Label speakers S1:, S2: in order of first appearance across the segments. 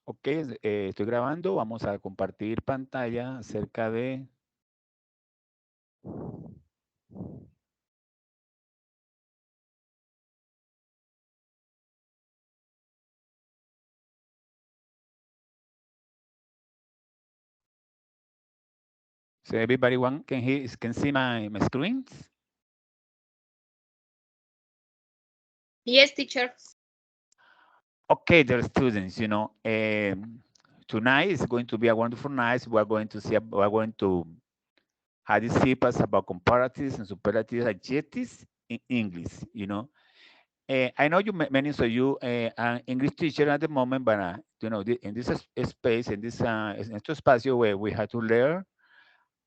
S1: Ok, estoy grabando. Vamos a compartir pantalla acerca de... So everybody can see my screens?
S2: Yes, teacher.
S1: Okay, dear students, tonight is going to be a wonderful night. We're going to have these Cipas about comparatives and superlatives adjectives in English, I know many of you are English teacher at the moment, but in this space, in this espacio where we have to learn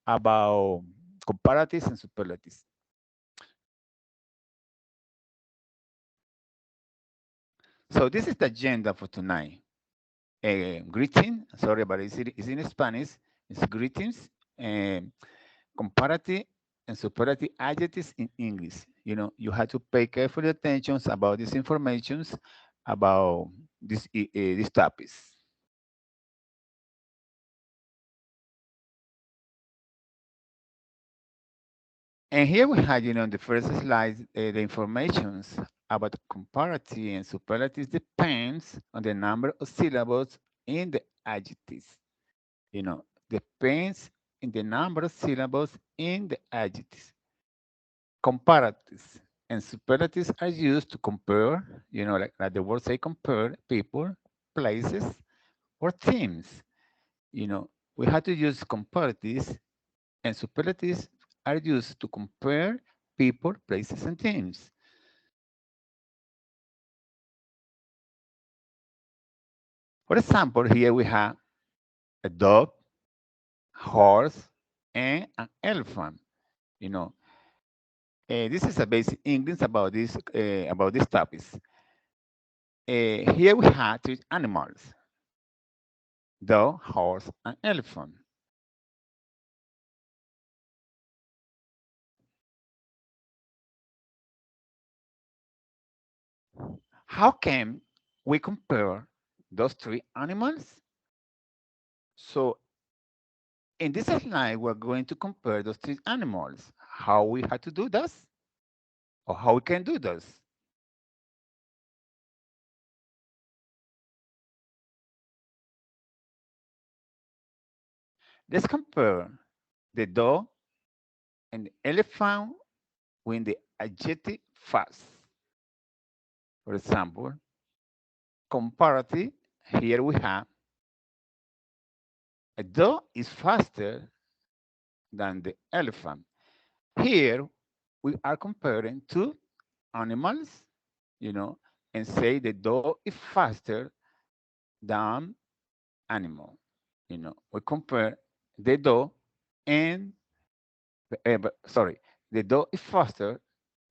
S1: about comparatives and superlatives. So this is the agenda for tonight. Greeting, sorry, but it's in Spanish. It's greetings, comparative and superlative adjectives in English. You have to pay careful attention about these informations about these topics. And here we have, on the first slide, the informations about comparative and superlatives depends on the number of syllables in the adjectives. Depends in the number of syllables in the adjectives. Comparatives and superlatives are used to compare, like the word say compare people, places, or things. You know, we have to use comparatives and superlatives are used to compare people, places, and things. For example, here we have a dog, horse, and an elephant. You know, this is a basic English about these topics. Here we have three animals: dog, horse, and elephant. How can we compare those three animals? So in this slide, we're going to compare those three animals. How we have to do this, or how we can do this. Let's compare the dog and the elephant with the adjective fast. For example, comparative, here we have a dog is faster than the elephant. Here we are comparing two animals, you know, and say the dog is faster than animal. We compare the dog and, sorry, the dog is faster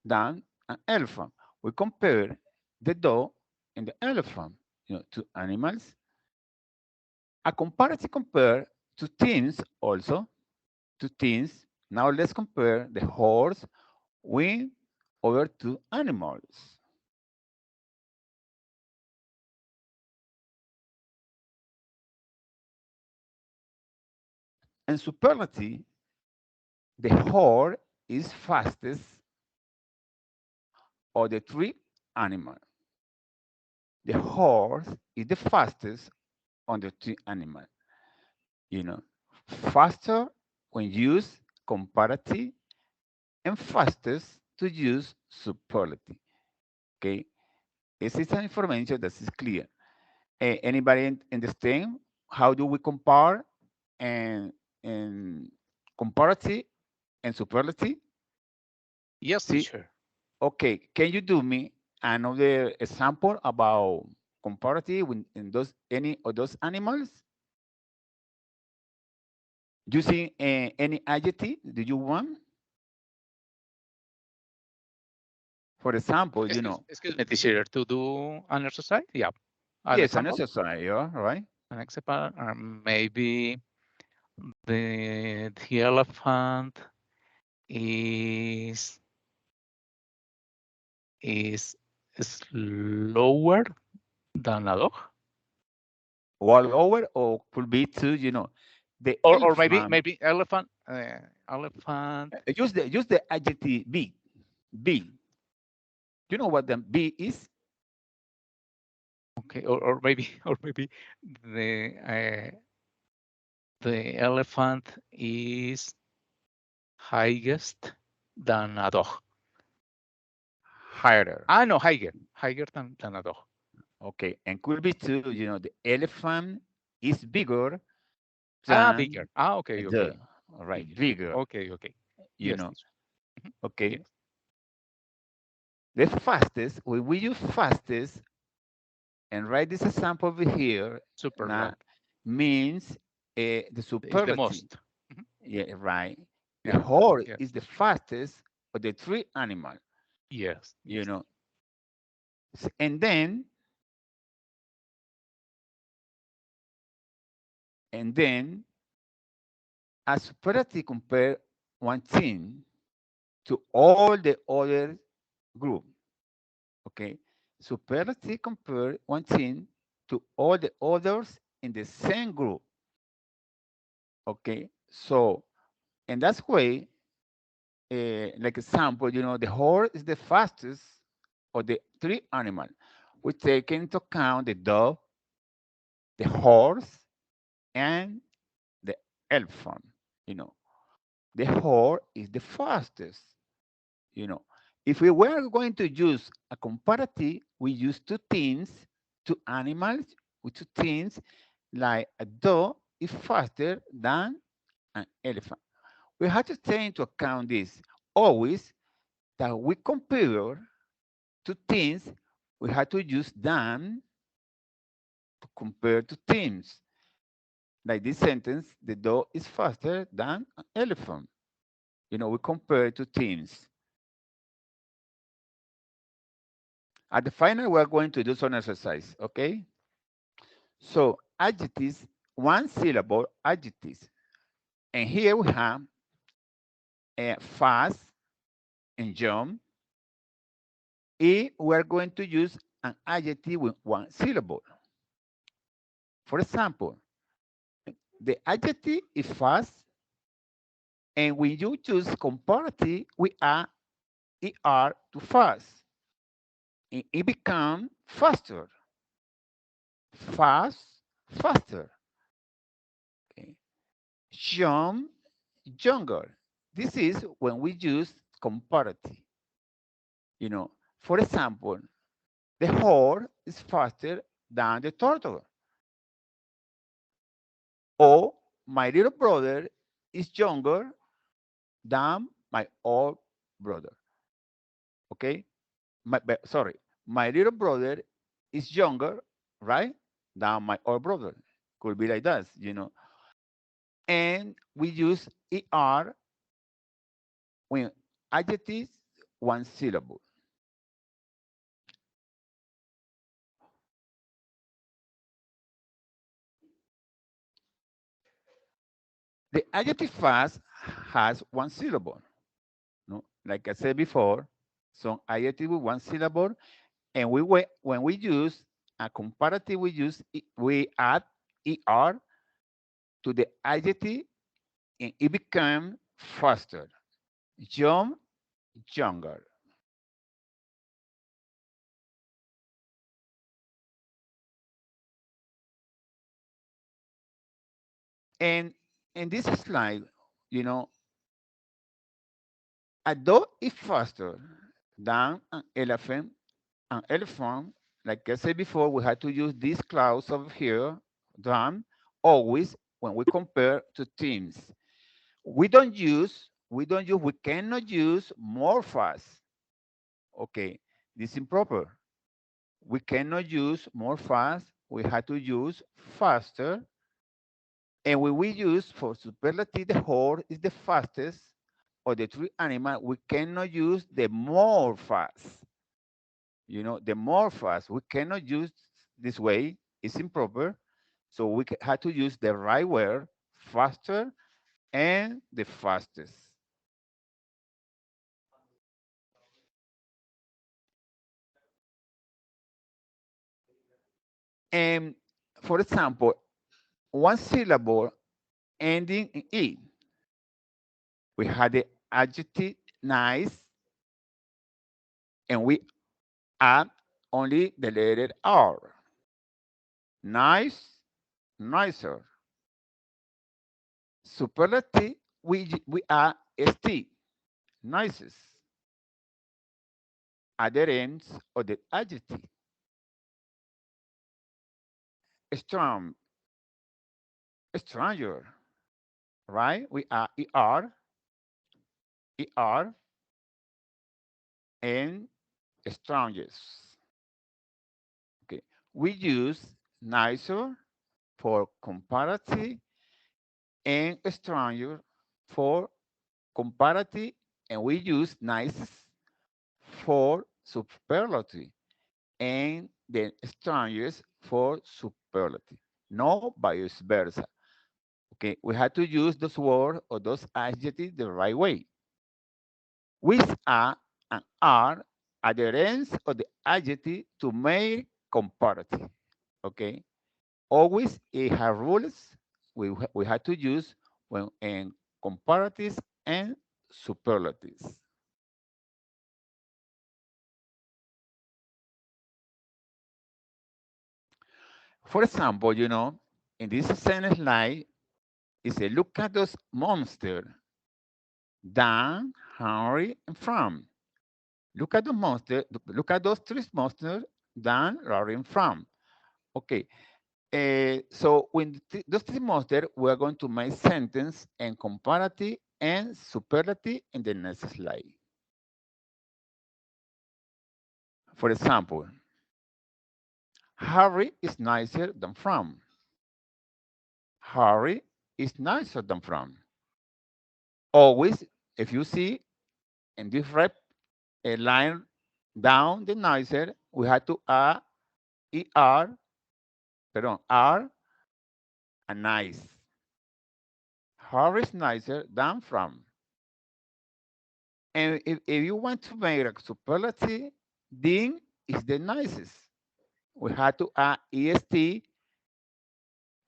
S1: than an elephant. We compare the dog and the elephant, two animals. A comparative compare to things also, to things. Now let's compare the horse with other two animals. And superlative, the horse is fastest of the three animals. The horse is the fastest on the three animals. You know, faster when used comparative and fastest to use superlative. Okay, this is an information that is clear. Anybody understand how do we compare and, and comparative and superlative?
S3: Yes,
S1: See,
S3: teacher.
S1: okay, can you do me another example about comparative in those any of those animals using any adjective? Do you want? For example,
S3: Excuse me, teacher, to do an exercise? Yeah, an
S1: yes, an
S3: example.
S1: exercise, yeah, right?
S3: An example, maybe the elephant is is slower than a dog.
S1: all over, or could be to, the
S3: Or maybe
S1: elephant.
S3: maybe elephant, elephant.
S1: Use the adjective be. Be. You know what the be is?
S3: Okay, or maybe or maybe the the elephant is highest than a dog.
S1: Higher.
S3: Ah, no, higher than a dog.
S1: Okay, and could be too, the elephant is bigger
S3: Ah,
S1: than
S3: bigger. Ah, okay,
S1: the,
S3: okay,
S1: all right,
S3: bigger.
S1: bigger,
S3: Okay, okay.
S1: you
S3: Yes,
S1: know.
S3: teacher. Mhm.
S1: Okay,
S3: Yes,
S1: the fastest, when we use fastest and write this example over here,
S3: super
S1: now
S3: like
S1: means the
S3: is the
S1: superlative.
S3: most. Mhm.
S1: Yeah, right. The
S3: Yeah.
S1: horse
S3: Yes.
S1: is the fastest of the three animal,
S3: Yes.
S1: you
S3: Yes.
S1: know. And then a superlative compare one thing to all the other group. Okay, superlative compare one thing to all the others in the same group. Okay, so and that's way, like example, the horse is the fastest of the three animal. We take into account the dog, the horse, and the elephant. You know, the horse is the fastest. You know, if we were going to use a comparative, we use two things, two animals with two things, like a dog is faster than an elephant. We have to take into account this always that we compare two things, we have to use than to compare two things. Like this sentence, the dog is faster than an elephant. We compare two things. At the final, we're going to do some exercise, okay? So adjectives, one syllable adjectives. And here we have fast and jump. And we're going to use an adjective with one syllable. For example, the adjective is fast, and when you choose comparative, we add er to fast. And it becomes faster, fast, faster. Okay. Jump, younger. This is when we use comparative. For example, the horse is faster than the turtle. Or my little brother is younger than my old brother. Okay? Sorry, my little brother is younger, right? Than my old brother. Could be like that. And we use er when adjectives one syllable. The adjective fast has one syllable. No? Like I said before, some adjective with one syllable, and when we use a comparative, we add er to the adjective, and it becomes faster. Jump, younger. And in this slide, you know, a dog is faster than an elephant. An elephant, like I said before, we had to use these clouds over here, than always when we compare to teams. We cannot use more fast. Okay, this is improper. We cannot use more fast. We have to use faster. And when we use for superlative, the horse is the fastest, or the three animal, we cannot use the more fast. The more fast, we cannot use this way. It's improper. So we have to use the right word, faster and the fastest. And For example, one syllable ending in E. We had the adjective nice, and we add only the letter R. Nice, nicer. Superlative, we add ST, nicest, at the ends of the adjective. Strong, stranger, right? We add ER, and strongest. Okay. We use nicer for comparative and stranger for comparative, and we use nice for superlative and the strangest for superlative, no vice versa. Okay, we have to use those words or those adjectives the right way. With a and are at the ends of the adjective to make comparative. Okay, always it has rules we have to use when in comparatives and superlatives. For example, in this same slide, it says, look at those monsters, Dan, Henry, and Fram. Look at the monster, look at those three monsters, Dan, Larry, and Fram. Okay, so when those three monsters, we're going to make sentence and comparative and superlative in the next slide. For example, Harry is nicer than Fram. Harry is nicer than Fram. Always, if you see in this rep a line down the nicer, we have to add er, perdón, are and nice. Harry is nicer than Fram. And if you want to make a superlative, Dean is the nicest. We have to add est,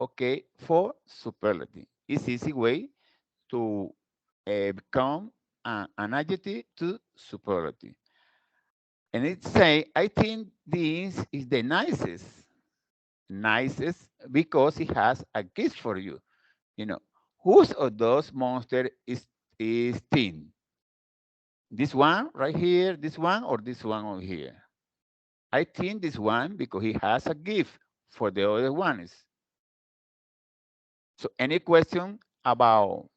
S1: okay, for superlative. It's easy way to become an adjective to superlative. And it say, I think this is the nicest. Nicest because it has a gift for you. You know, whose of those monsters is thin? This one right here, this one, or this one over here? I think this one because he has a gift for the other ones. So any question about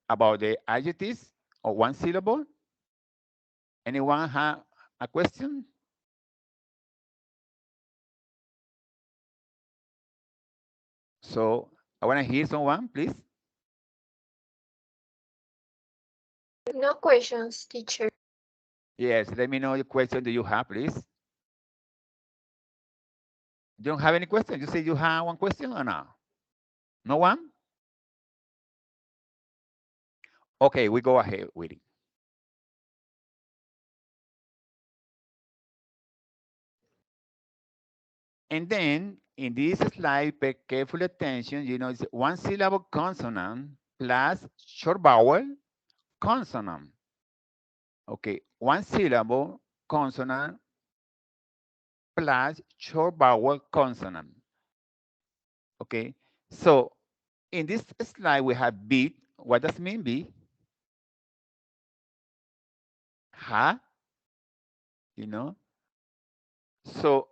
S1: the adjectives or one syllable? Anyone have a question? So I want to hear someone, please.
S2: No questions, teacher.
S1: Yes, let me know the question do you have, please. You don't have any question? You say you have one question or no? No one? Okay, we go ahead with it. And then in this slide, pay careful attention, it's one syllable consonant plus short vowel consonant. Okay, one syllable consonant plus short vowel consonant. Okay, so in this slide we have beat. What does mean be? Ha, you know. So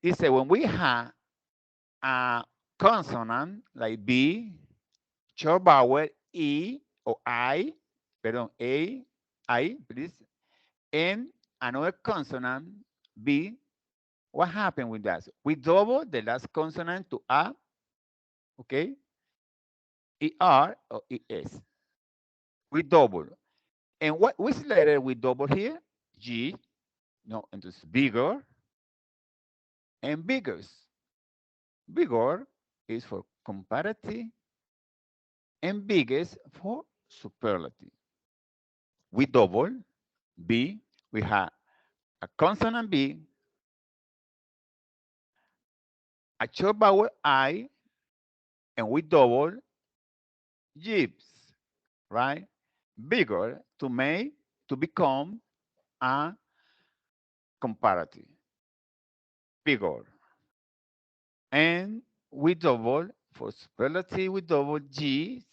S1: it said when we have a consonant like B, short vowel E or I, perdón, A, I, please, and another consonant B, what happened with that? We double the last consonant to A, okay? ER or ES. We double. And which letter we double here? G, no, and it's bigger and biggest. Bigger is for comparative and biggest for superlative. We double B, we have a consonant B, a short vowel I, and we double Jeeps, right? Bigger to become a comparative. Bigger. And we double for superlative, we double G,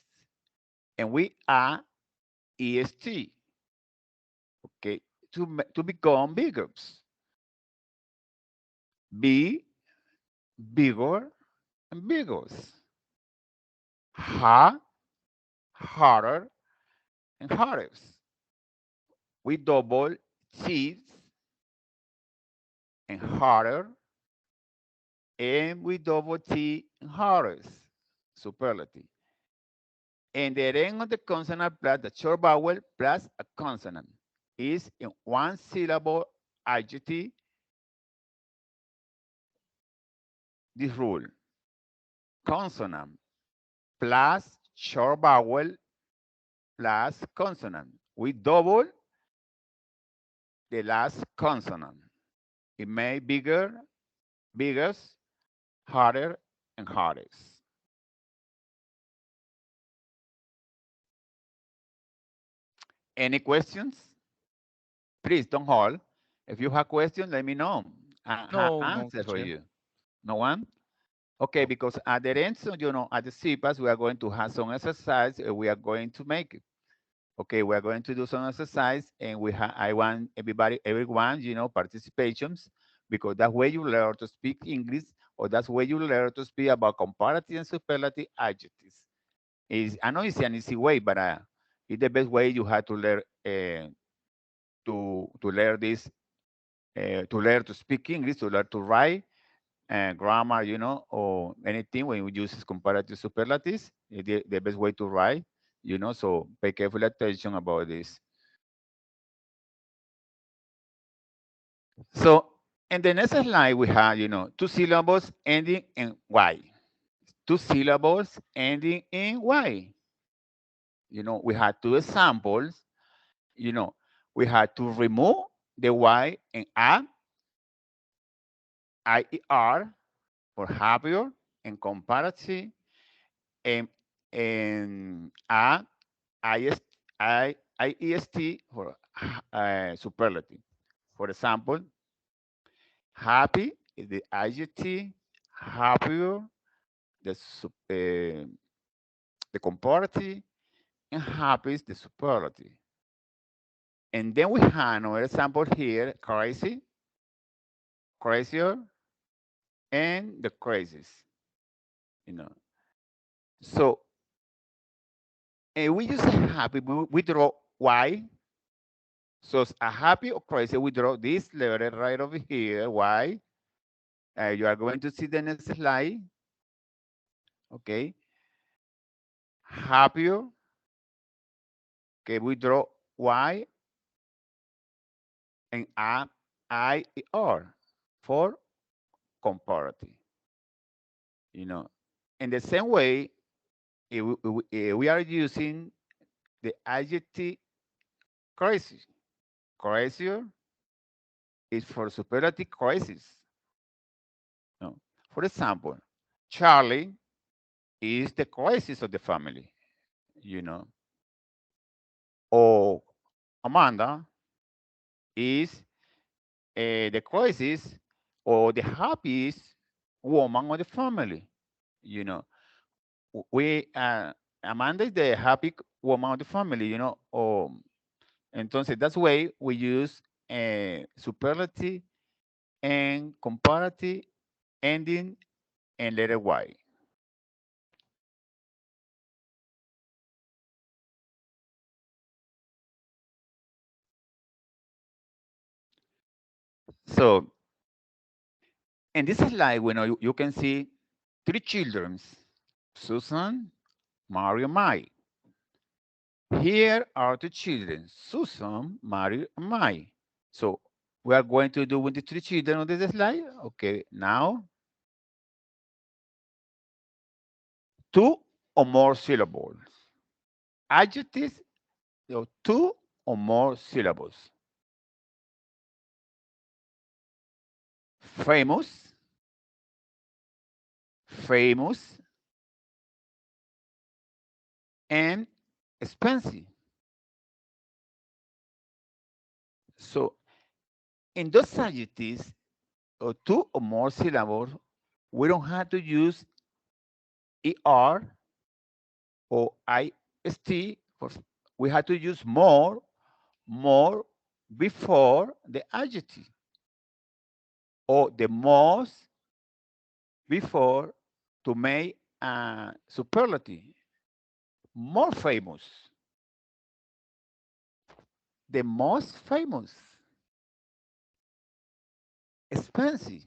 S1: and we add est. Okay, to become bigger. Be bigger and bigger. Ha, harder and harder. We double cheese and harder, and we double T and harder. Superlative. And the end of the consonant plus the short vowel plus a consonant is in one syllable adjective. This rule: consonant plus short vowel plus consonant. We double the last consonant. It may bigger, biggest, harder, and hardest. Any questions? Please don't hold. If you have questions, let me know. I have
S3: No, no,
S1: answer for
S3: teacher.
S1: you. No one? Okay,
S3: No.
S1: because at the end, so, at the Cipas, we are going to have some exercise. We are going to make it. Okay, we are going to do some exercise, and I want everyone, participations, because that way you learn to speak English, or that's way you learn to speak about comparative and superlative adjectives. I know it's an easy way, but it's the best way you have to learn to learn this, to learn to speak English, to learn to write, grammar, or anything when we use comparative superlatives, the best way to write, so pay careful attention about this. So in the next slide, we have, two syllables ending in Y. Two syllables ending in Y. We had two examples. You know, we had to remove the Y and add IER for happier and comparative, and, add IEST, IEST for superlative. For example, happy is the adjective, happier the comparative, and happy is the superlative. And then we have another example here: crazy, crazier, and the craziest. You know. So we use a happy. We draw Y. So it's a happy or crazy, we draw this letter right over here. Y. You are going to see the next slide. Okay. Happier. Okay, we draw Y and IER for comparative. In the same way, we are using the adjective crisis. Crazier is for superlative crisis. For example, Charlie is the crisis of the family, you know, or Amanda is the crisis or the happiest woman of the family, you know. We Amanda is the happy woman of the family, entonces that's why we use superlative and comparative ending in letter Y. So in this slide, you can see three children: Susan, Mario, Mai. Here are the children: Susan, Mario, and Mai. So we are going to do with the three children on this slide. Okay, now two or more syllables. Adjectives, two or more syllables. Famous, famous, and expensive. So in those adjectives or two or more syllables, we don't have to use er or ist. We have to use more before the adjective or the most before to make a superlative. More famous, the most famous, expensive,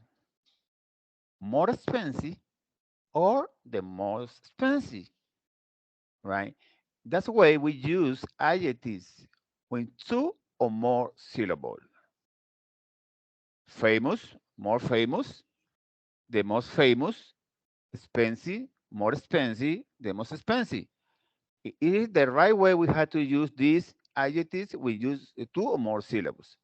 S1: more expensive, or the most expensive, right? That's why we use adjectives with two or more syllables. Famous, more famous, the most famous, expensive, more expensive, the most expensive. It is the right way we have to use these adjectives. We use two or more syllables.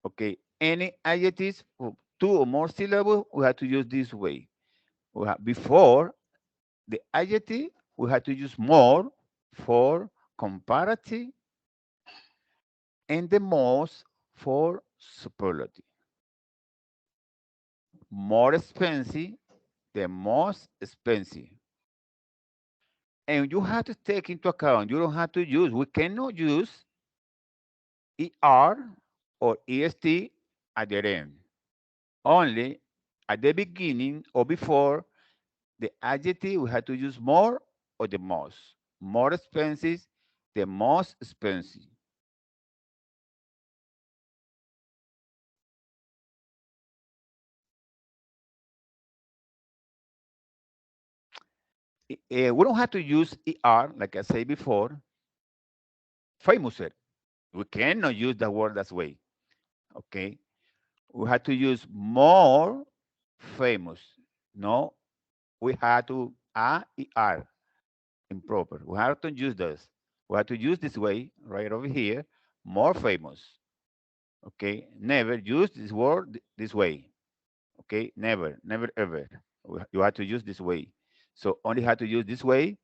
S1: Okay, any adjectives for two or more syllables, we have to use this way. We have, before the adjective, we have to use more for comparative and the most for superlative. More expensive, the most expensive. And you have to take into account, you don't have to use, we cannot use ER or EST at the end. Only at the beginning or before the adjective, we have to use more or the most. More expensive, the most expensive. We don't have to use ER, like I said before, famouser. We cannot use the word that way, okay? We have to use more famous. No, we have to AER, improper. We have to use this. We have to use this way, right over here, more famous, okay? Never use this word this way, okay? Never, never, ever. You have to use this way. So only have to use this way,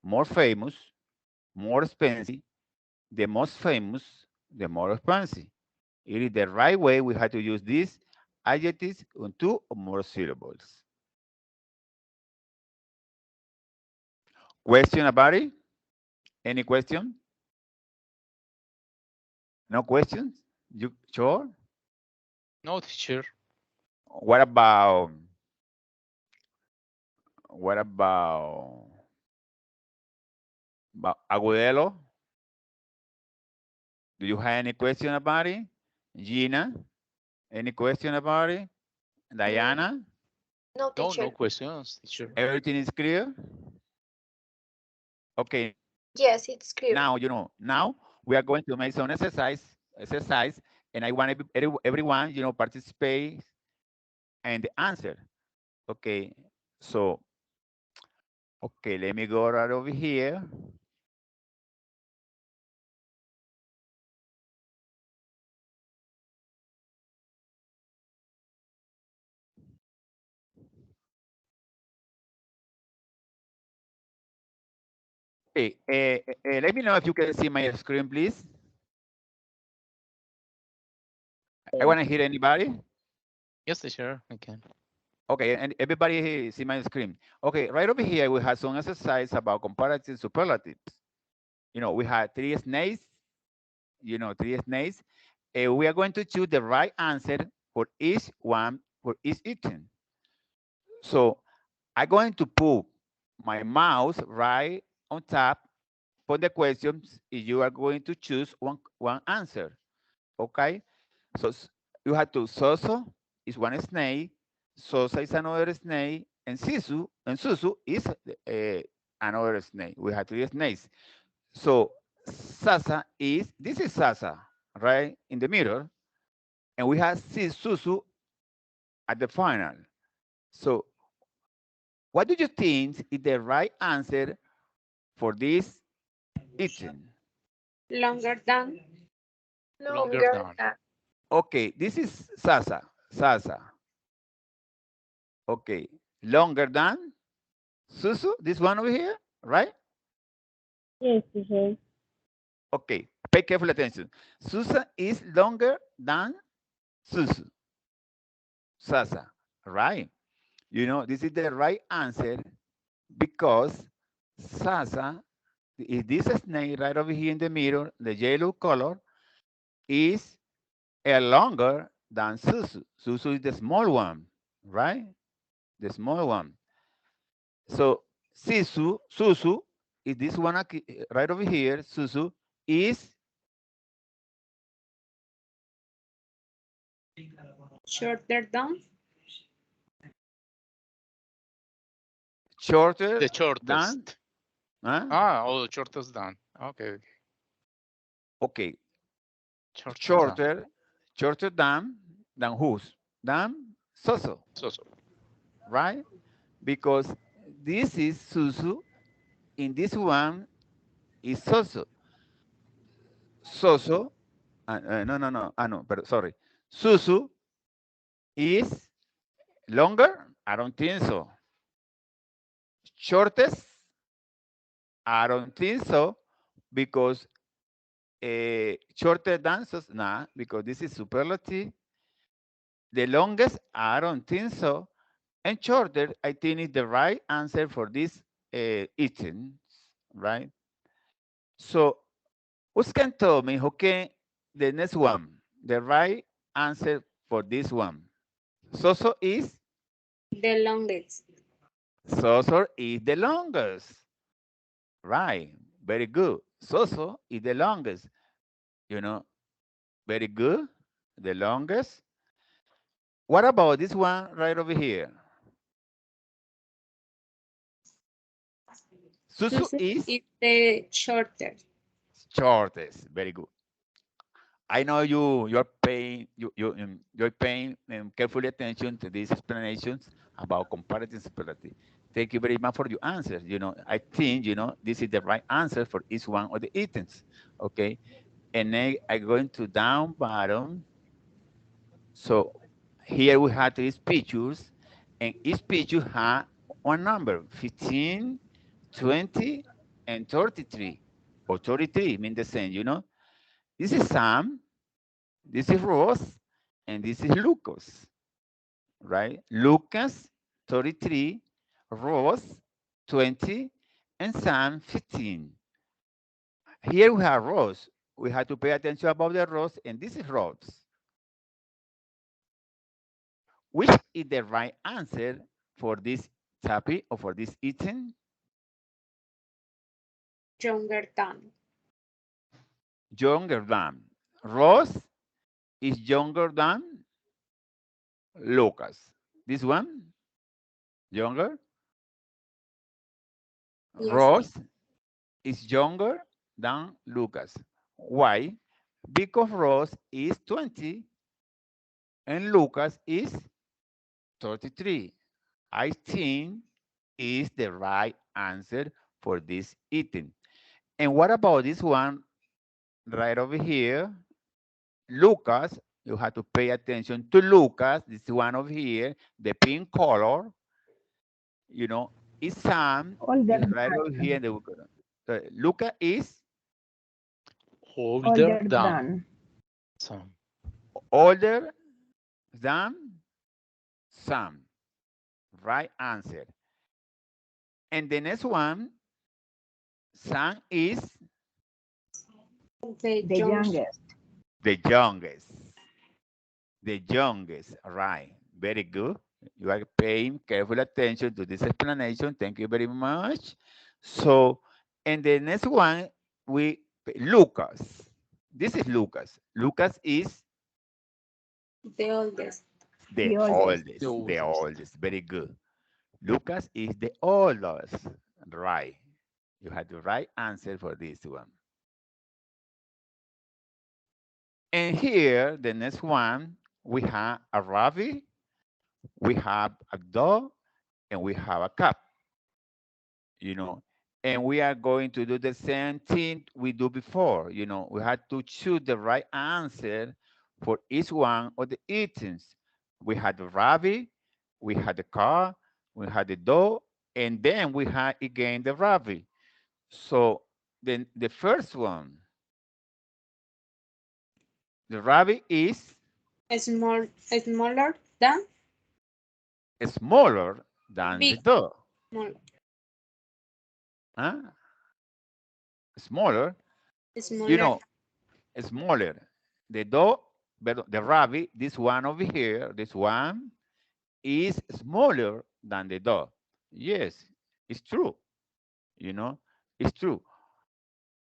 S1: more famous, more expensive, the most famous, the more expensive. It is the right way we have to use these adjectives on two or more syllables. Question about it? Any question? No questions? You sure?
S3: No, teacher.
S1: What about what about Agudelo? Do you have any question about it? Gina, any question about it?
S2: Mm,
S1: Diana,
S2: no,
S3: No, no
S2: teacher.
S3: questions, teacher.
S1: everything is clear? Okay,
S2: Yes, it's clear.
S1: now we are going to make some exercise, and I want everyone, participate and answer. Okay, so, okay, let me go right over here. Okay, let me know if you can see my screen, please. I want to hear anybody.
S3: Yes, teacher, I can.
S1: Okay, and everybody see my screen. Okay, right over here, we have some exercise about comparative superlatives. We have three snakes, three snakes. We are going to choose the right answer for each one, for each item. So I'm going to put my mouse right on top for the questions if you are going to choose one answer. Okay? So you have to Soso is one snake, Sosa is another snake, and Susu is another snake. We have three snakes. So Sasa this is Sasa, right? In the middle. And we have Susu at the final. So what do you think is the right answer for this item?
S4: Longer than.
S3: Longer
S2: Longer
S3: than.
S2: than.
S1: Okay, this is Sasa. Sasa. Okay. longer than Susu, this one over here, right?
S4: Yes, teacher.
S1: Okay, pay careful attention. Susa is longer than Susu, Sasa, right? You know, this is the right answer because Sasa, is this snake right over here in the middle, the yellow color, is a longer than Susu. Susu is the small one, right? The small one. So Susu is this one right over here. Susu is
S4: Shorter than.
S1: shorter
S3: The
S1: than,
S3: shortest.
S1: huh?
S3: Oh, shortest than. Okay.
S1: Okay,
S3: Shortest than.
S1: shorter, shorter than whose? Than Soso,
S3: So.
S1: right? Because this is Susu, in this one is Soso. Soso, no, no, but sorry. Susu is longer? I don't think so. Shortest? I don't think so because shorter than Sos, nah, because this is superlative. The longest? I don't think so. And shorter, I think is the right answer for this eating, right? So, who can tell me who can the next one, the right answer for this one? Soso is
S4: The longest.
S1: Soso is the longest, right? Very good. Soso is the longest, you know, very good. The longest. What about this one right over here? Susu
S4: Susu
S1: is
S4: is the shorter.
S1: shortest. Very good. I know you're paying carefully attention to these explanations about comparative superlative. Thank you very much for your answers. You know, I think this is the right answer for each one of the items. Okay, and then I go into down bottom. So here we have these pictures, and each picture has one number: 15, 20, and 33, or 33 mean the same. This is Sam. This is Ross, and this is Lucas, right? Lucas, 33, Ross, 20, and Sam, 15. Here we have Ross. We have to pay attention about the Ross, and this is Ross. Which is the right answer for this topic or for this eating?
S4: Younger than.
S1: Younger than. Ross is younger than Lucas. This one, younger.
S4: Yes.
S1: Ross is younger than Lucas. Why? Because Ross is 20 and Lucas is 33. I think is the right answer for this eating. And what about this one right over here? Lucas, you have to pay attention to Lucas, this one over here, the pink color, is Sam,
S5: Older
S1: is right over here.
S5: than.
S1: Lucas is
S3: Older
S5: Older
S3: than.
S5: than.
S3: So.
S1: older than Sam. Right answer. And the next one, Sam is
S4: The
S5: The youngest.
S1: the youngest. The youngest, right. Very good. You are paying careful attention to this explanation. Thank you very much. So, and the next one, Lucas. This is Lucas. Lucas is
S4: the oldest.
S1: the
S5: The oldest.
S1: oldest.
S3: The
S1: The
S3: oldest.
S1: oldest. Very good. Lucas is the oldest. Right. You had the right answer for this one. And here, the next one, we have a rabbit, we have a dog, and we have a cat, you know. And we are going to do the same thing we do before, We had to choose the right answer for each one of the items. We had the rabbit, we had the car, we had the dough, and then we had again the ravi. So then the first one, the ravi is
S4: Smaller than
S1: smaller than the
S2: Big.
S1: dough.
S4: small,
S1: Huh? Smaller, you
S4: smaller
S1: know, smaller. The dough, but the ravi, this one over here, this one is smaller than the dough. Yes, it's true. You know, it's true.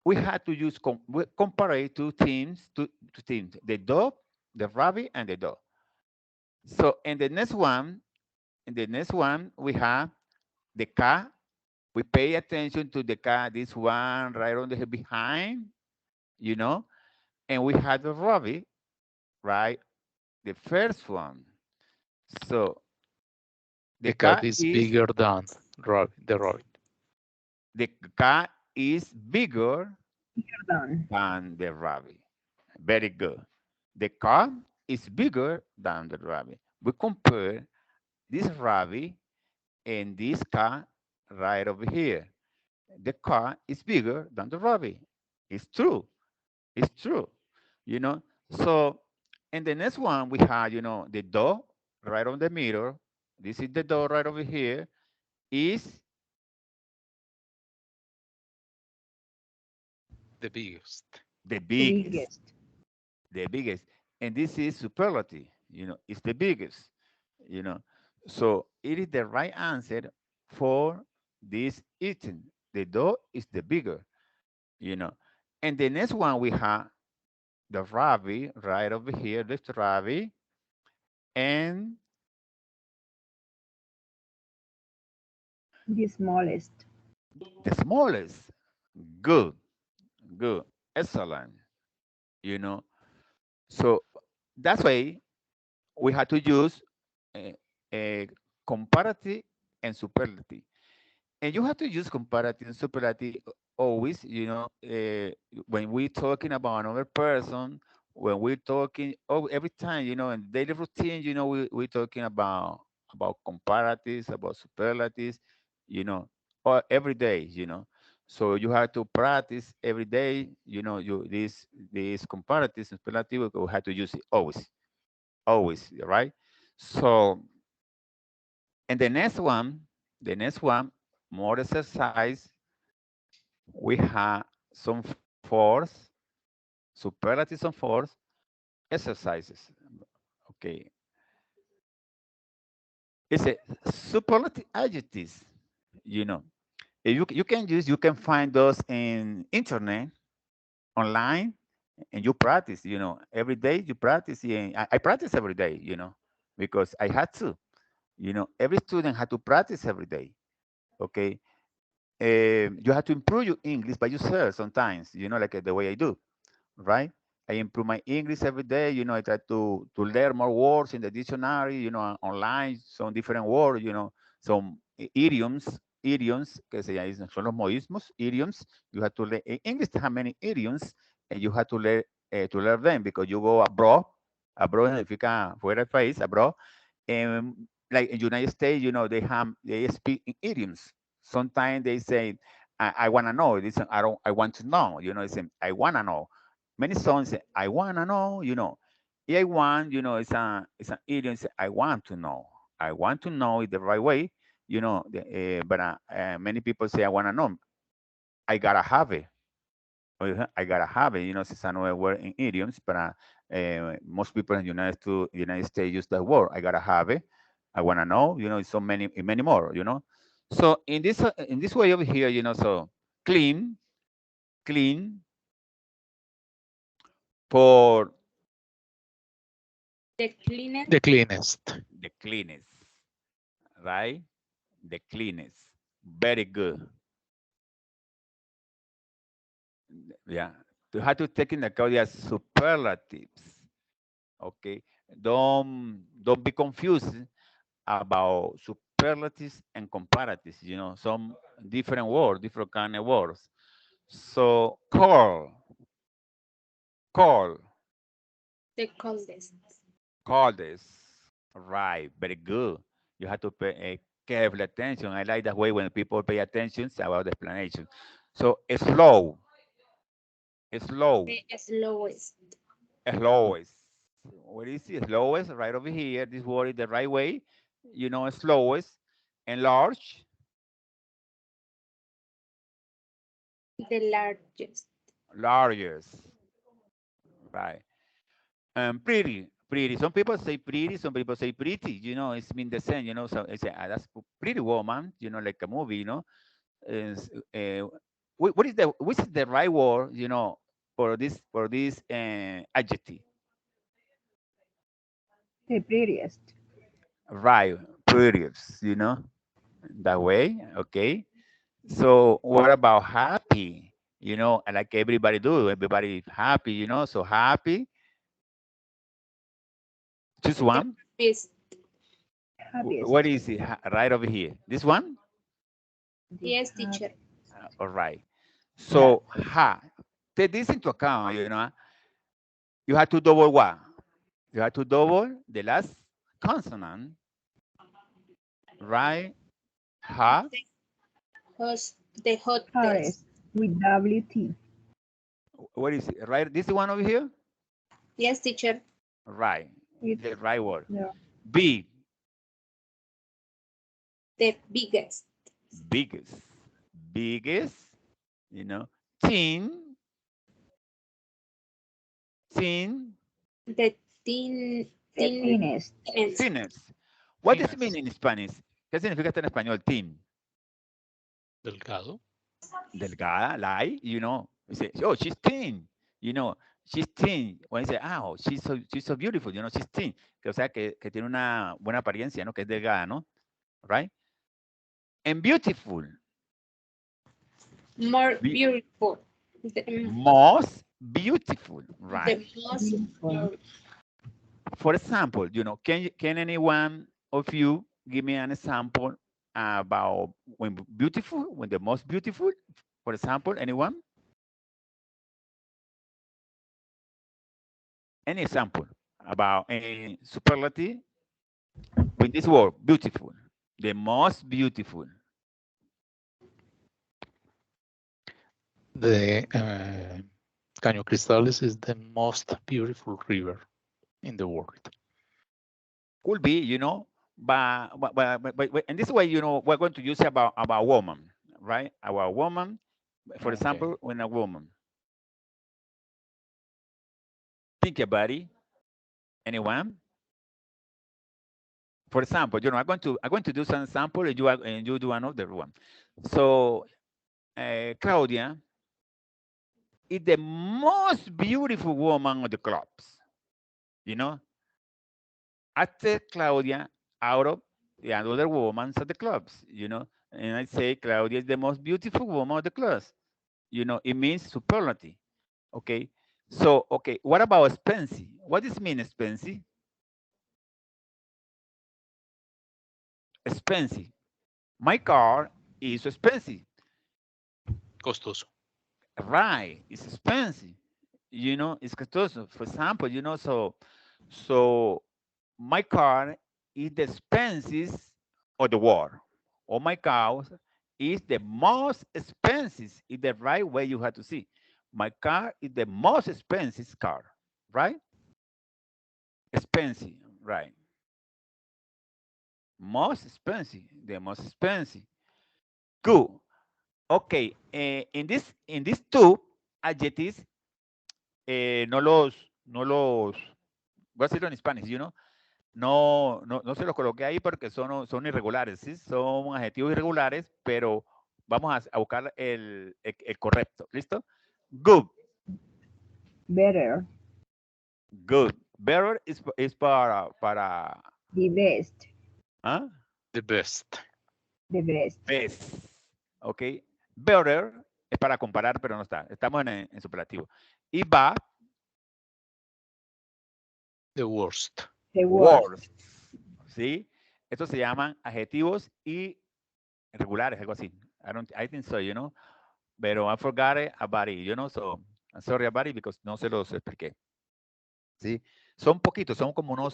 S1: We had to use compare two teams, two teams, the dough, the ravi, and the dough. So in the next one, we have the car. We pay attention to the car, this one right on the behind, you know, and we had the ravi, right? The first one. So the
S3: The cat
S1: car
S3: is
S1: is
S3: bigger than the rabbit.
S1: the car is bigger
S5: Done.
S1: than the rabbit. Very good. The car is bigger than the rabbit. We compare this rabbit and this car right over here. The car is bigger than the rabbit. It's true. It's true. You know. So, and the next one we have, the door right on the middle. This is the door right over here. Is
S3: The biggest.
S1: the
S5: The
S1: biggest.
S5: biggest.
S1: The biggest. And this is superlative. It's the biggest. You know. So it is the right answer for this eating. The door is the bigger. You know. And the next one we have the ravi right over here. This ravi and
S5: The smallest.
S1: the smallest. Good, good, excellent. You know, so that's why we had to use a comparative and superlative. And you have to use comparative and superlative always, when we're talking about another person, when we're talking, every time, in daily routine, we're talking about comparatives, about superlatives, or every day, So you have to practice every day, these comparatives and superlatives, we have to use it always, right? So, and the next one, more exercise, we have some force, superlatives and force exercises. Okay. It's a superlative adjectives, you know. You can find those in internet, online, and you practice, every day you practice. And I practice every day, because I had to, every student had to practice every day. Okay. You have to improve your English by yourself sometimes, like the way I do, right? I improve my English every day. I try to learn more words in the dictionary, online, some different words, some idioms, que se llaman, son los modismos, idioms. You have to learn, in English have many idioms, and you have to learn them because you go abroad significa fuera del país, abroad, and like in United States, they speak in idioms. Sometimes they say, I want to know. This I want to know. They say, I want to know. Many songs say, I want to know. I want, it's an idiom. Say, I want to know. I want to know it the right way. But many people say, I want to know. I gotta have it. I gotta have it. Since I know a word in idioms, but most people in the United States use that word. I gotta have it. I wanna know. It's so many more. So in this way over here, so clean, clean for
S4: the cleanest,
S3: The cleanest.
S1: the cleanest, right? The cleanest. Very good. Yeah. You have to take in account the superlatives. Okay. Don't be confused about superlatives and comparatives. Some different words, different kind of words. So call,
S4: the coldest,
S1: coldest. Right. Very good. You have to pay a careful attention. I like that way when people pay attention about the explanation. So slow, slow,
S4: The slowest.
S1: slowest. What is it? Slowest, right over here. This word is the right way. You know, slowest. And large,
S4: The largest.
S1: largest. Right. Pretty, pretty. Some people say pretty, some people say pretty. You know, it's mean the same. You know, so it's that's pretty woman. You know, like a movie. You know, is what is the which is the right word? You know, for this adjective.
S5: The prettiest.
S1: Right, prettiest. You know, that way. Okay. So what about happy? You know, like everybody do. Everybody happy. You know, so happy. Just
S4: The
S1: one.
S4: happiest.
S5: Happiest.
S1: What is it? Right over here. This one.
S5: The
S4: Yes,
S5: hap-
S4: teacher.
S1: All right. So ha, take this into account. You know, you have to double what? You have to double the last consonant, right? Ha.
S4: Host, the hottest.
S5: Hottest. With WT.
S1: What is it? Right? This one over here.
S4: Yes, teacher.
S1: Right.
S5: With
S1: The right word.
S5: the
S1: Big,
S4: The biggest.
S1: biggest, biggest. You know, thin, thin,
S4: The thin,
S5: the
S4: thin,
S5: thinnest.
S4: thinnest.
S1: thinnest. What does it
S3: Thinnest.
S1: mean in Spanish? ¿Qué significa esto en español? Thin.
S3: Delgado.
S1: Delgada, light, you know. We say, oh, she's thin, you know, she's thin. When you say, oh, she's so beautiful, you know, she's thin. Que, o sea, que tiene una buena apariencia, ¿no? Que es delgada, ¿no? Right? And beautiful,
S4: More
S1: Be-
S4: beautiful. The,
S1: most beautiful, right?
S4: the most
S5: Beautiful.
S1: For example, you know, can anyone of you give me an example about when beautiful, when the most beautiful? For example, anyone? Any example about a superlative with this word, beautiful, the most beautiful.
S3: The Caño Cristales is the most beautiful river in the world.
S1: Could be, you know, but in this way, you know, we're going to use about woman, right? About woman, for
S3: Okay.
S1: example, when a woman. Think about it. Anyone? For example, you know, I'm going to do some example, and you do another one. So, Claudia is the most beautiful woman of the clubs. You know, after Claudia, out of the other women at the clubs, you know, and I say Claudia is the most beautiful woman of the clubs. You know, it means superlative. Okay. So, okay, what about expensive? What does it mean expensive? Expensive. My car is expensive.
S3: Costoso.
S1: Right. It's expensive. You know, it's costoso. For example, you know, so my car is the expensive of the world. Oh my car is the most expensive. In the right way you have to see. My car is the most expensive car, right? Expensive, right? Most expensive, the most expensive. Good. Okay. In these two adjectives, no los, voy a decirlo en Spanish, you know, no se los coloqué ahí porque son irregulares, ¿sí? Son adjetivos irregulares, pero vamos a buscar el correcto. ¿Listo? Good,
S5: Better.
S1: good. Better es para
S5: The best.
S1: ¿ah?
S3: The best.
S5: The best.
S1: Best. Ok. Better es para comparar, pero no está. Estamos en superlativo. Y va,
S3: The worst.
S5: The worst.
S1: worst. ¿Sí? Estos se llaman adjetivos irregulares, algo así. I think so, you know. Pero I forgot about it, you know, so I'm sorry about it because no se los expliqué. ¿Sí? Son poquitos, son como unos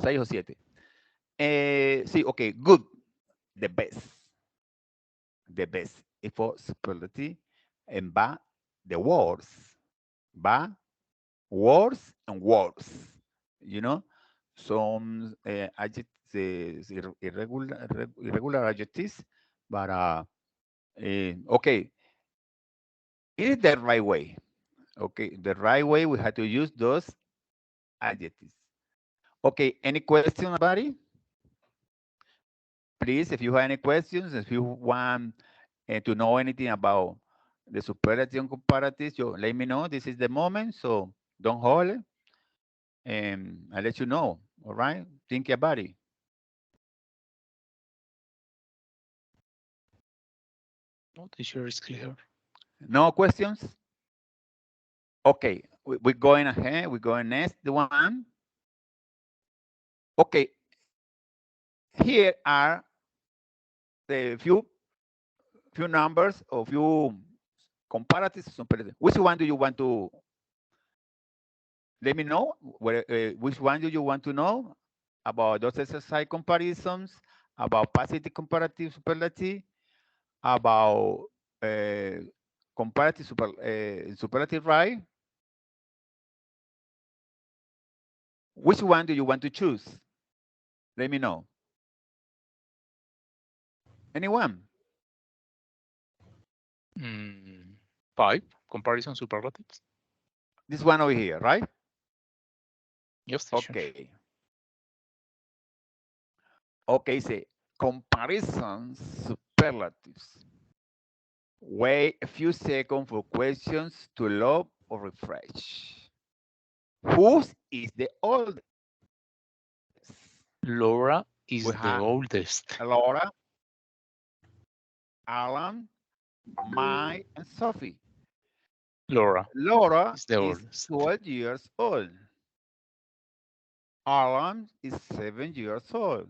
S1: 6 o 7. Sí, ok, good. the best. The best. If for superlative, and ba, the worst. Ba, worse and worse. You know, some adjectives, irregular adjectives, but okay, it is the right way. Okay, the right way we have to use those adjectives. Okay, any question, anybody? Please, if you have any questions, if you want to know anything about the superlative and comparatives, you let me know. This is the moment, so don't hold it, and I'll let you know. All right, think about it.
S3: No, teacher is clear.
S1: No questions? Okay, we're going ahead. We're going next. The one. Okay, here are the few numbers or few comparatives. Which one do you want to let me know? Which one do you want to know about those exercise comparisons, about positive comparative superlative, about uh, comparative superlative right? Which one do you want to choose? Let me know. Anyone?
S3: 5 comparison superlatives.
S1: This one over here, right?
S3: Yes, teacher.
S1: Okay. Okay, say comparisons superlatives. Wait a few seconds for questions to load or refresh. Whose is the oldest?
S3: Laura is
S1: We
S3: the
S1: have
S3: oldest.
S1: Laura, Alan, Mike, and Sophie.
S3: Laura
S1: Laura
S3: is the
S1: is
S3: oldest.
S1: 12 years old. Alan is 7 years old.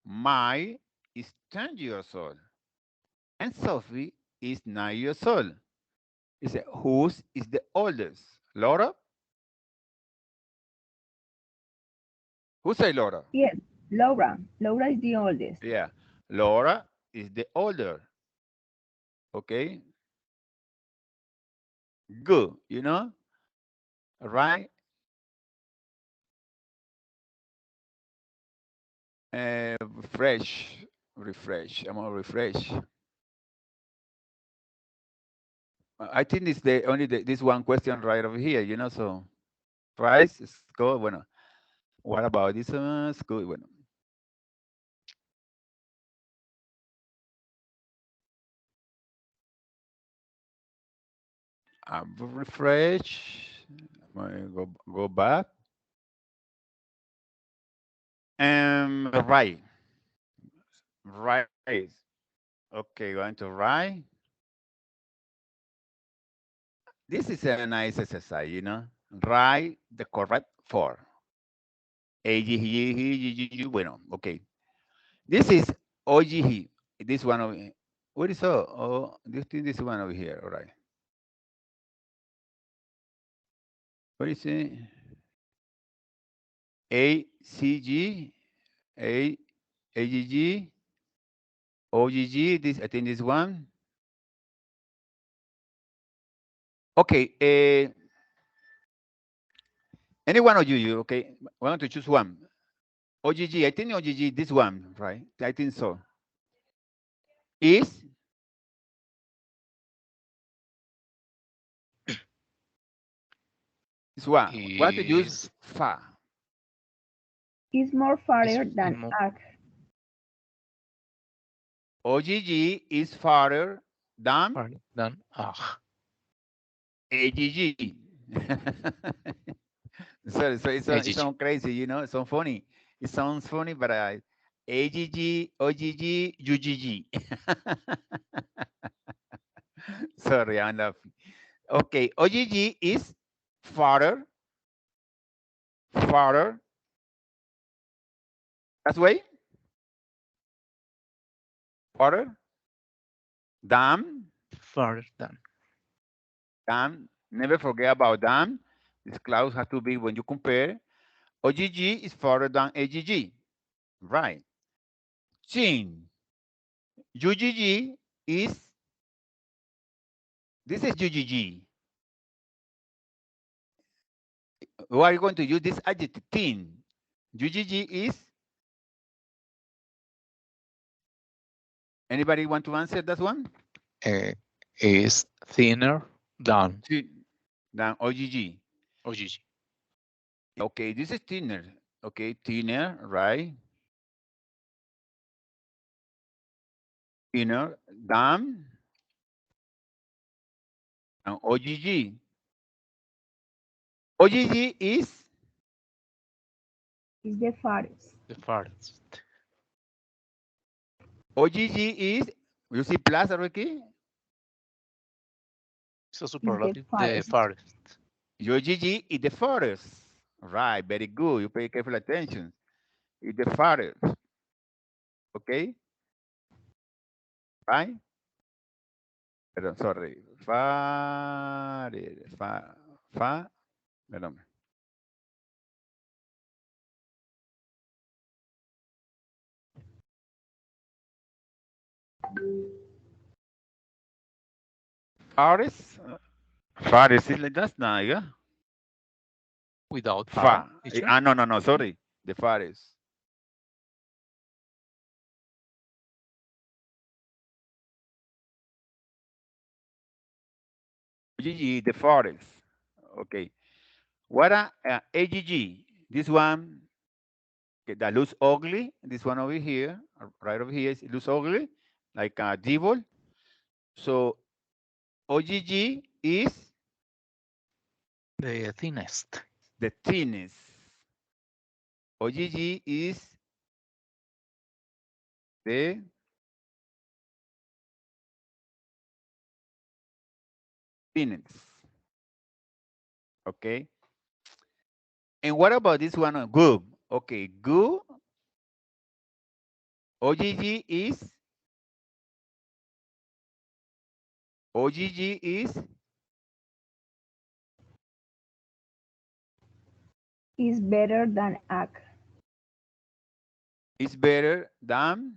S1: Mike is 10 years old. And Sophie is 9 years old. He said, whose is the oldest? Laura? Who say Laura?
S5: Yes, Laura. Laura is the oldest.
S1: Yeah, Laura is the older. Okay, good, you know, right? Refresh. I'm gonna refresh. I think it's the only this one question right over here, you know. So price is good. Bueno, what about this one? It's good. Bueno, refresh. I'm gonna go back. Right. Okay, going to right. This is a nice exercise, you know. Write the correct form. Bueno, okay. This is OGE. This one over here. What is this one over here? All right. What is it? ACG, AGG, OGG. This I think this one. Okay. Any one of you, okay? I want to choose one. OGG. I think OGG. This one, right? I think so. Is this one? We have to use fa.
S5: Is more farther
S3: Is
S5: than
S3: mo-
S5: ag.
S1: OGG is farther than
S3: than
S1: AGG. So it
S3: AGG.
S1: sounds crazy, you know, it sounds funny. It sounds funny, but AGG, OGG, UGG. Sorry, I'm laughing. Okay, OGG is farther, that's way, farther, than,
S3: Farther than.
S1: never forget about than. This clause has to be when you compare. OGG is farther than AGG, right? Chin. UGG is, this is UGG. We are going to use this adjective thin. UGG is, anybody want to answer that one?
S3: Is thinner than
S1: Than OGG.
S3: OGG.
S1: Okay, this is thinner. Okay, thinner, right? Thinner than and OGG. OGG is
S5: the farthest.
S3: The farthest.
S1: OGG is, you see plus over here?
S3: It's a superlative. The
S5: farthest.
S3: farthest.
S1: OGG is the farthest. Right, very good. You pay careful attention. It's the farthest. Okay? Right? Perdón, sorry. Perdón. Farthest? Farthest is like that's not, yeah?
S3: Without
S1: Far.
S3: teacher.
S1: No, sorry. The farthest. OGG, the farthest. Okay. What a AGG? This one that looks ugly. This one over here, right over here, it looks ugly, like a devil. So OGG is
S3: The thinnest.
S1: the thinnest. OGG is the thinnest. Okay. And what about this one? Good. Okay, good. OGG is
S5: Is better than AG.
S1: is better than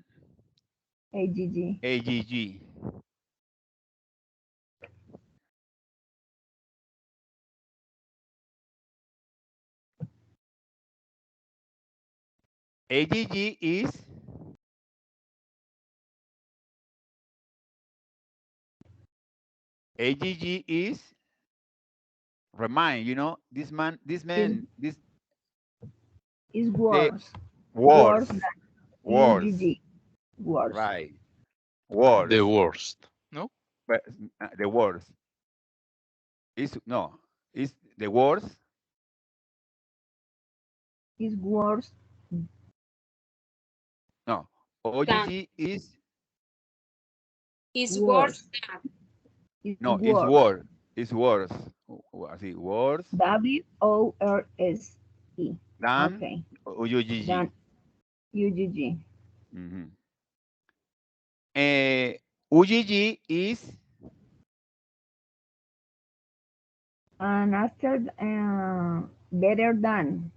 S5: AGG.
S1: AGG. AGG is remind, you know, this
S5: Is worse.
S1: worse. Worse.
S5: UGG. Worse.
S1: Right. Worse.
S3: The worst. No?
S1: But the worst. Is no. Is the worst.
S5: Is worse.
S1: No. OGG is
S4: Is
S5: Worse.
S4: worse than.
S5: Is
S1: no. It's
S5: worse.
S1: worse. It's worse. See, worse
S5: WORSE.
S1: than
S5: Okay.
S1: UGG.
S5: Than UGG.
S1: UGG is
S5: And after better than.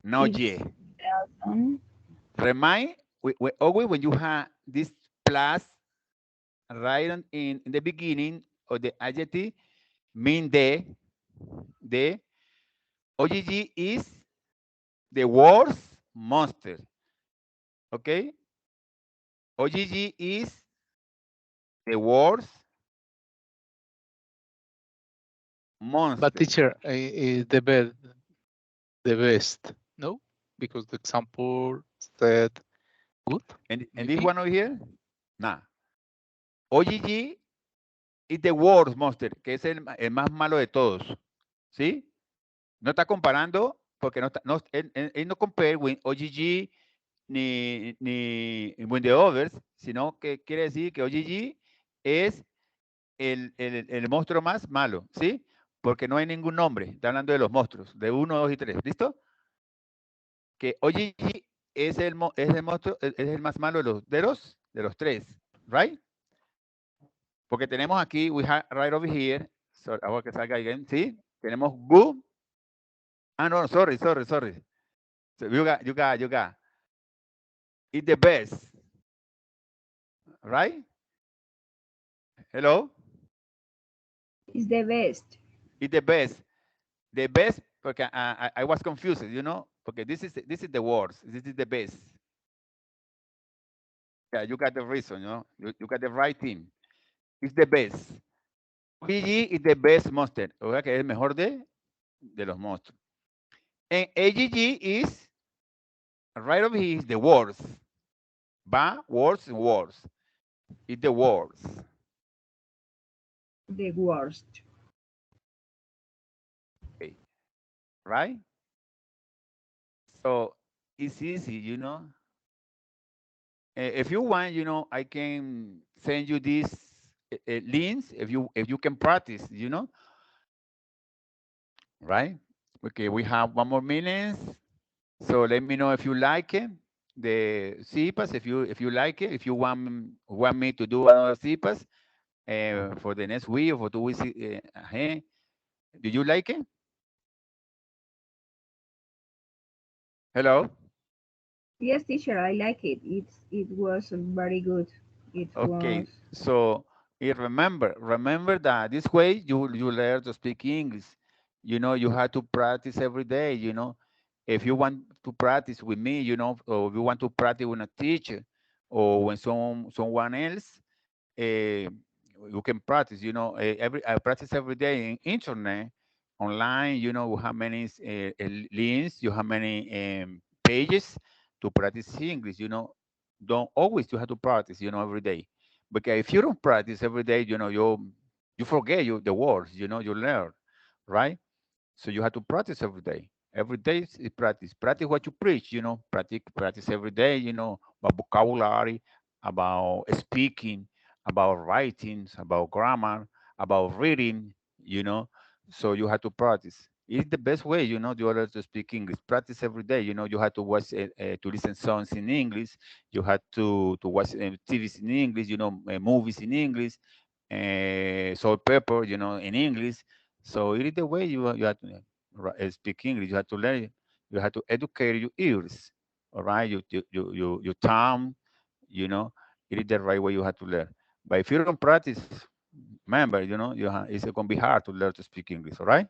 S1: no
S5: It's
S1: J.
S5: um,
S1: Remind always when you have this plus right in the beginning of the adjective mean the OGG is the worst monster. Okay? OGG is the worst monster.
S3: But teacher, the best. No? Because the example said good.
S1: And this
S3: maybe?
S1: one over here, nah. OGG is the worst monster, que es el más malo de todos. ¿Sí? No está comparando, porque no está, no, él no compare with OGG ni with the others, sino que quiere decir que OGG es el monstruo más malo, ¿sí? Porque no hay ningún nombre, está hablando de los monstruos, de 1, 2 y 3, ¿listo? Que OGG es el monstruo, es el más malo de los 3, ¿right? Porque tenemos aquí, we have right over here, sorry, ahora que salga again, ¿sí? Tenemos Gu. Ah, no, sorry. So you got. It's the best. right? Hello?
S5: Is the best.
S1: It's the best. The best, porque I was confused, porque this is the worst. This is the best. Yeah, you got the reason, you got the right thing. It's the best. PG is the best monster, o sea que es el mejor de los monstruos. And AGG is, right over here, is the worst. Va, worst, worst. It's the worst.
S5: The worst.
S1: Okay. Right? So it's easy, If you want, I can send you these links if you can practice, right? Okay, we have 1 more minute. So let me know if you like it. The Cipas, if you like it, if you want me to do another Cipas for the next week or for 2 weeks ahead. Do you like it? Hello?
S5: Yes, teacher, I like it. It was very good. It
S1: Okay,
S5: was
S1: so remember that this way you learn to speak English. You have to practice every day. If you want to practice with me, or if you want to practice with a teacher or when someone else, uh, you can practice. I practice every day in internet, online. We have many links. You have many pages to practice English. Don't always you have to practice. Every day. Because if you don't practice every day, you forget the words. You learn, right? So you have to practice every day. Every day is practice. Practice what you preach, practice every day, about vocabulary, about speaking, about writing, about grammar, about reading, you know. So you have to practice. It's the best way, you order to speak English. Practice every day, you have to watch, to listen songs in English. You have to watch TVs in English, movies in English, salt pepper, in English. So it is the way you have to speak English. You have to learn. You have to educate your ears. All right, your tongue. It is the right way you have to learn. But if you don't practice, remember, it's going to be hard to learn to speak English. All right.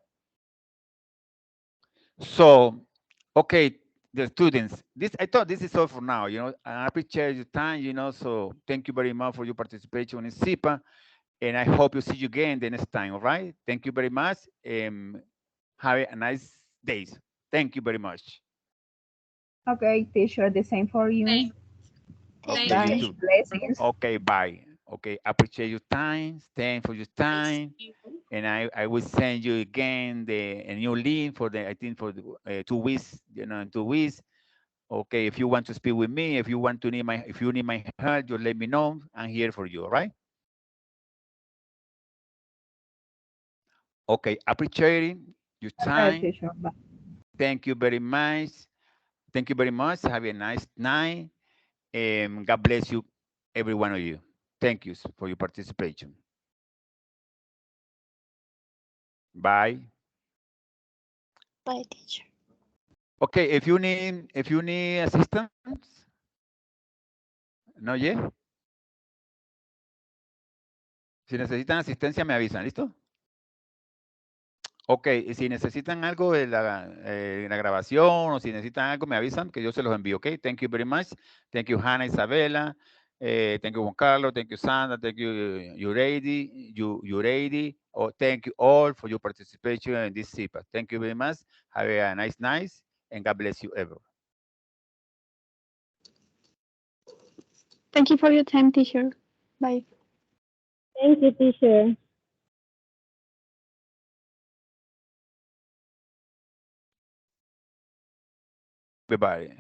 S1: So, okay, the students. I thought this is all for now. I appreciate your time. So thank you very much for your participation in SIPA. And I hope you see you again the next time. All right. Thank you very much. Have a nice day. Thank you very much.
S5: okay, teacher. The same for you.
S1: Okay,
S2: Thank
S1: you
S2: you.
S5: Bye.
S1: too.
S5: Blessings.
S1: Okay, bye. Okay, appreciate your time. Thank for your
S4: Thank
S1: time.
S4: you.
S1: And I will send you again a new link for I think for the, 2 weeks, in 2 weeks. Okay, if you want to speak with me, if you need my help, just let me know. I'm here for you, all right? Okay, appreciating your
S5: Bye,
S1: time.
S5: teacher. Bye.
S1: Thank you very much. Thank you very much. Have a nice night. And God bless you, every one of you. Thank you for your participation. Bye.
S2: Bye, teacher.
S1: Okay, if you need assistance, no, yeah. Si necesitan asistencia, me avisan, ¿listo? Ok, y si necesitan algo de la grabación o si necesitan algo, me avisan que yo se los envío, ok? Thank you very much. Thank you, Hannah, Isabela. Thank you, Juan Carlos. Thank you, Sandra. Thank you, Yuredi. Oh, thank you all for your participation in this CIPA. Thank you very much. Have a nice night, and God bless you ever.
S6: Thank you for your time, teacher. Bye.
S7: Thank you, teacher.
S1: Bye-bye.